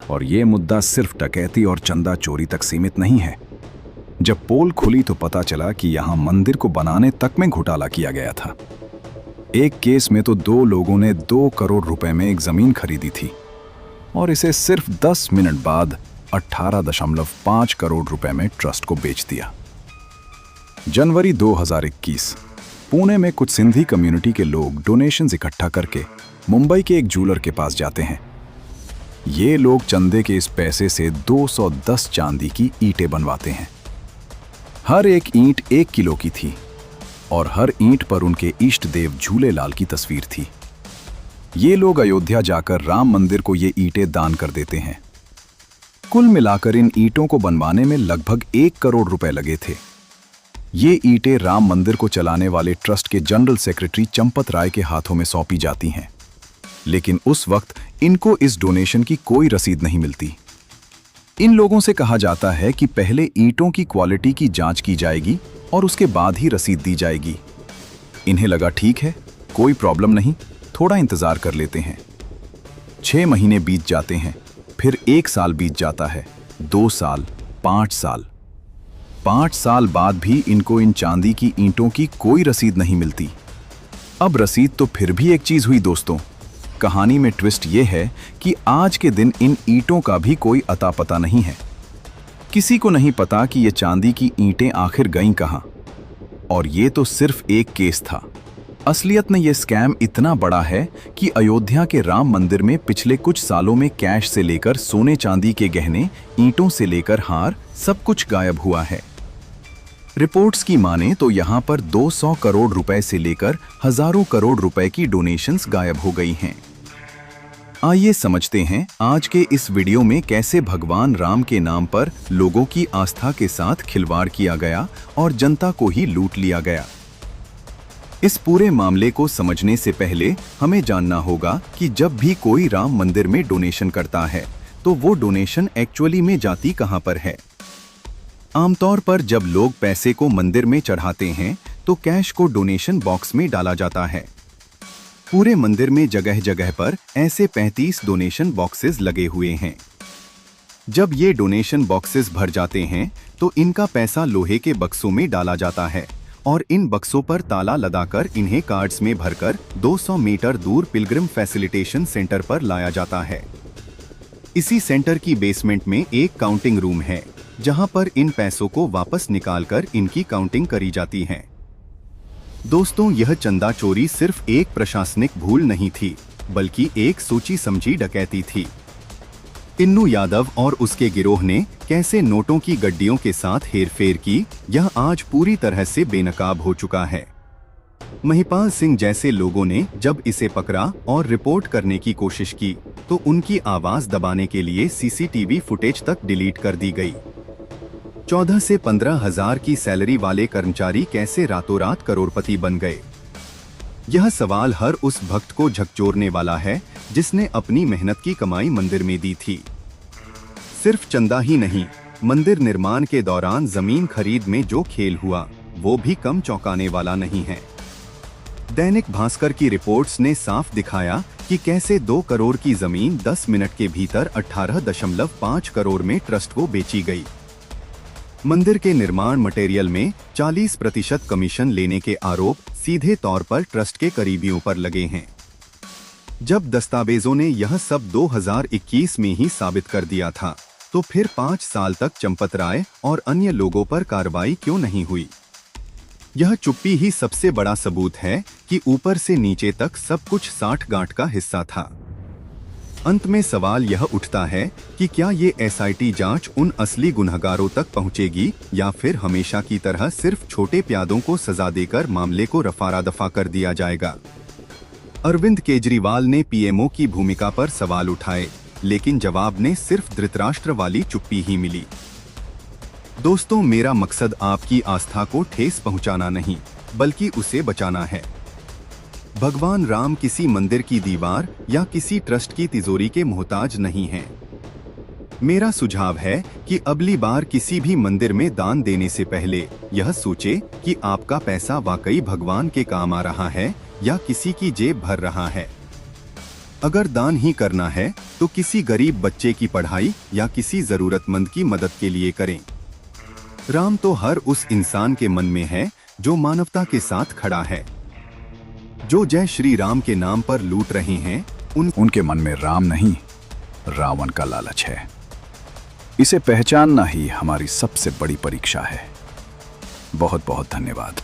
और ये मुद्दा सिर्फ डकैती और चंदा चोरी तक सीमित नहीं है। जब पोल खुली तो पता चला कि यहाँ मंदिर को बनाने तक में घोटाला किया गया था। एक केस में तो 2 लोगों ने 2 करोड़ रुपए में एक जमीन खरीदी थी और इसे सिर्फ 10 मिनट बाद 18.5 करोड़ रुपए में ट्रस्ट को बेच दिया। जनवरी 2021 पुणे में कुछ सिंधी कम्युनिटी के लोग डोनेशंस इकट्ठा करके मुंबई के एक जूलर के पास जाते हैं। ये लोग चंदे के इस पैसे से 210 चांदी की ईंटें बनवाते हैं। हर एक ईंट 1 किलो की थी और हर ईंट पर उनके इष्ट देव झूलेलाल की तस्वीर थी। ये लोग अयोध्या जाकर राम मंदिर को ये ईंटें दान कर देते हैं। कुल मिलाकर इन ईंटों को बनवाने में लगभग 1 करोड़ रुपए लगे थे। ये ईंटें राम मंदिर को चलाने वाले ट्रस्ट के जनरल सेक्रेटरी चंपत राय के हाथों में सौंपी जाती हैं, लेकिन उस वक्त इनको इस डोनेशन की कोई रसीद नहीं मिलती। इन लोगों से कहा जाता है कि पहले ईंटों की क्वालिटी की जांच की जाएगी और उसके बाद ही रसीद दी जाएगी। इन्हें लगा ठीक है, कोई प्रॉब्लम नहीं, थोड़ा इंतजार कर लेते हैं। 6 महीने बीत जाते हैं, फिर 1 साल बीत जाता है, 2 साल, 5 साल। 5 साल बाद भी इनको इन चांदी की ईंटों की कोई रसीद नहीं मिलती। अब रसीद तो फिर भी एक चीज हुई दोस्तों। कहानी में ट्विस्ट ये है कि आज के दिन इन ईंटों का भी कोई अता पता नहीं है। किसी को नहीं पता कि ये चांदी की ईंटें आखिर गईं कहां। और ये तो सिर्फ एक केस था। असलियत में ये स्कैम इतना बड़ा है कि अयोध्या के राम मंदिर में पिछले कुछ सालों में कैश से लेकर सोने चांदी के गहने, ईंटों से लेकर हार, सब कुछ गायब हुआ है। रिपोर्ट्स की माने तो यहां पर 200 करोड़ रुपए से लेकर हजारों करोड़ रुपए की डोनेशंस गायब हो गई हैं। आइए समझते हैं आज के इस वीडियो में कैसे भगवान राम के नाम पर लोगों की आस्था के साथ खिलवाड़ किया गया और जनता को ही लूट लिया गया। इस पूरे मामले को समझने से पहले हमें जानना होगा कि जब भी कोई राम मंदिर में डोनेशन करता है तो वो डोनेशन एक्चुअली में जाती कहां पर है। आमतौर पर जब लोग पैसे को मंदिर में चढ़ाते हैं तो कैश को डोनेशन बॉक्स में डाला जाता है। पूरे मंदिर में जगह जगह पर ऐसे 35 डोनेशन बॉक्सेस लगे हुए हैं। जब ये डोनेशन बॉक्सेस भर जाते हैं तो इनका पैसा लोहे के बक्सों में डाला जाता है और इन बक्सों पर ताला लगाकर इन्हें कार्ड्स में भरकर 200 मीटर दूर पिलग्रिम फैसिलिटेशन सेंटर पर लाया जाता है। इसी सेंटर की बेसमेंट में एक काउंटिंग रूम है जहां पर इन पैसों को वापस निकालकर इनकी काउंटिंग करी जाती है। दोस्तों, यह चंदा चोरी सिर्फ एक प्रशासनिक भूल नहीं थी, बल्कि एक सोची समझी डकैती थी। इन्नू यादव और उसके गिरोह ने कैसे नोटों की गड्डियों के साथ हेरफेर की, यह आज पूरी तरह से बेनकाब हो चुका है। महिपाल सिंह जैसे लोगों ने जब इसे पकड़ा और रिपोर्ट करने की कोशिश की तो उनकी आवाज दबाने के लिए सीसीटीवी फुटेज तक डिलीट कर दी गई। 14 से 15 हजार की सैलरी वाले कर्मचारी कैसे रातों रात करोड़पति बन गए? यह सवाल हर उस भक्त को झकझोरने वाला है जिसने अपनी मेहनत की कमाई मंदिर में दी थी। सिर्फ चंदा ही नहीं, मंदिर निर्माण के दौरान जमीन खरीद में जो खेल हुआ वो भी कम चौंकाने वाला नहीं है। दैनिक भास्कर की रिपोर्ट्स ने साफ दिखाया कि कैसे 2 करोड़ की जमीन 10 मिनट के भीतर 18.5 करोड़ में ट्रस्ट को बेची गई। मंदिर के निर्माण मटेरियल में 40% कमीशन लेने के आरोप सीधे तौर पर ट्रस्ट के करीबियों पर लगे हैं। जब दस्तावेजों ने यह सब 2021 में ही साबित कर दिया था, तो फिर 5 साल तक चंपत राय और अन्य लोगों पर कार्रवाई क्यों नहीं हुई? यह चुप्पी ही सबसे बड़ा सबूत है कि ऊपर से नीचे तक सब कुछ साठ-गांठ का हिस्सा था। अंत में सवाल यह उठता है कि क्या ये एसआईटी जांच उन असली गुनहगारों तक पहुंचेगी या फिर हमेशा की तरह सिर्फ छोटे प्यादों को सजा देकर मामले को रफा-दफा कर दिया जाएगा? अरविंद केजरीवाल ने पीएमओ की भूमिका पर सवाल उठाए, लेकिन जवाब ने सिर्फ धृतराष्ट्र वाली चुप्पी ही मिली। दोस्तों, मेरा मकसद आपकी आस्था को ठेस पहुंचाना नहीं, बल्कि उसे बचाना है। भगवान राम किसी मंदिर की दीवार या किसी ट्रस्ट की तिजोरी के मोहताज नहीं हैं। मेरा सुझाव है कि अगली बार किसी भी मंदिर में दान देने से पहले यह सोचे कि आपका पैसा वाकई भगवान के काम आ रहा है या किसी की जेब भर रहा है। अगर दान ही करना है तो किसी गरीब बच्चे की पढ़ाई या किसी जरूरतमंद की मदद के लिए करें। राम तो हर उस इंसान के मन में है जो मानवता के साथ खड़ा है। जो जय श्री राम के नाम पर लूट रहे हैं, उनके मन में राम नहीं, रावण का लालच है। इसे पहचानना ही हमारी सबसे बड़ी परीक्षा है। बहुत बहुत धन्यवाद।